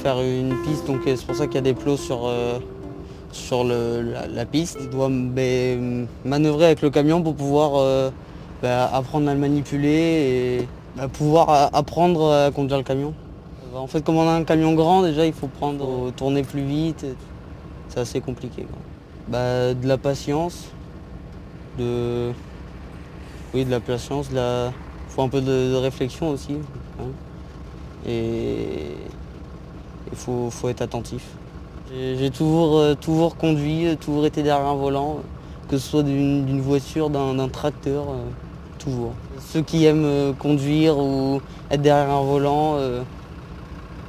faire une piste, donc c'est pour ça qu'il y a des plots sur la piste. Il doit manœuvrer avec le camion pour pouvoir apprendre à le manipuler et pouvoir apprendre à conduire le camion. En fait, comme on a un camion grand, déjà il faut tourner plus vite. C'est assez compliqué, quoi. De la patience, de la patience, faut un peu de réflexion aussi, hein. Et il faut être attentif. J'ai toujours conduit, toujours été derrière un volant, que ce soit d'une voiture, d'un tracteur, toujours. Ceux qui aiment conduire ou être derrière un volant,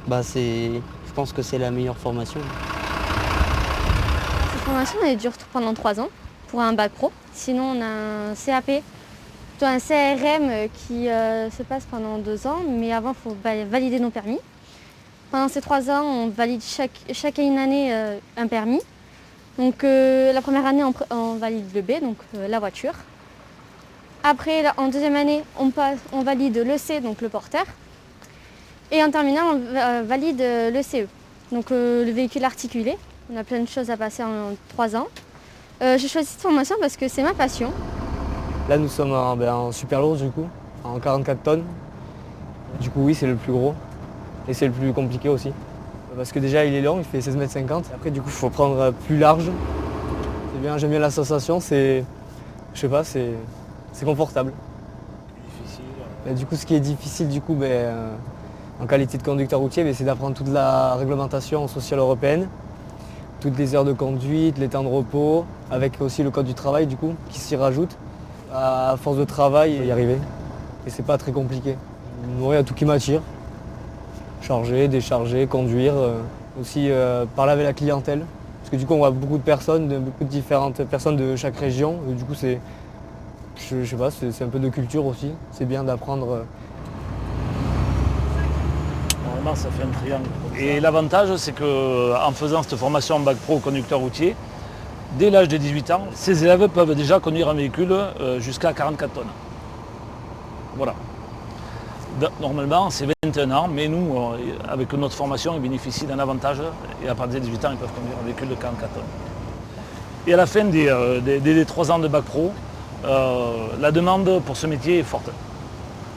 je pense que c'est la meilleure formation. Cette formation elle dure pendant 3 ans pour un bac pro. Sinon on a un CAP, plutôt un CRM qui se passe pendant 2 ans, mais avant il faut valider nos permis. Pendant ces 3 ans, on valide chaque année un permis. Donc la première année, on valide le B, donc la voiture. Après, en deuxième année, on valide le C, donc le porteur. Et en terminale, on valide le CE, donc le véhicule articulé. On a plein de choses à passer en 3 ans. J'ai choisi cette formation parce que c'est ma passion. Là, nous sommes en super lourd, du coup, en 44 tonnes. Du coup, oui, c'est le plus gros. Et c'est le plus compliqué aussi. Parce que déjà, il est long, il fait 16,50 m. Après, du coup, il faut prendre plus large. C'est bien, j'aime bien la sensation, je sais pas, c'est confortable. Difficile. Du coup, ce qui est difficile, du coup, en qualité de conducteur routier, c'est d'apprendre toute la réglementation sociale européenne, toutes les heures de conduite, les temps de repos, avec aussi le code du travail, du coup, qui s'y rajoute. À force de travail, y arriver. Et c'est pas très compliqué. Il y a tout qui m'attire. Charger, décharger, conduire, aussi parler avec la clientèle. Parce que du coup on voit beaucoup de personnes, beaucoup de différentes personnes de chaque région. Et du coup c'est, je sais pas, c'est un peu de culture aussi. C'est bien d'apprendre. Normalement ça fait un triangle. Et l'avantage c'est qu'en faisant cette formation en bac pro conducteur routier, dès l'âge de 18 ans, ces élèves peuvent déjà conduire un véhicule jusqu'à 44 tonnes. Voilà. Normalement, c'est 21 ans, mais nous, avec notre formation, ils bénéficient d'un avantage et à partir de 18 ans, ils peuvent conduire un véhicule de 44 tonnes. Et à la fin des 3 ans de bac pro, la demande pour ce métier est forte.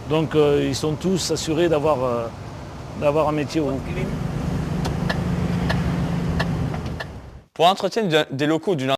Donc ils sont tous assurés d'avoir un métier. Pour l'entretien des locaux d'une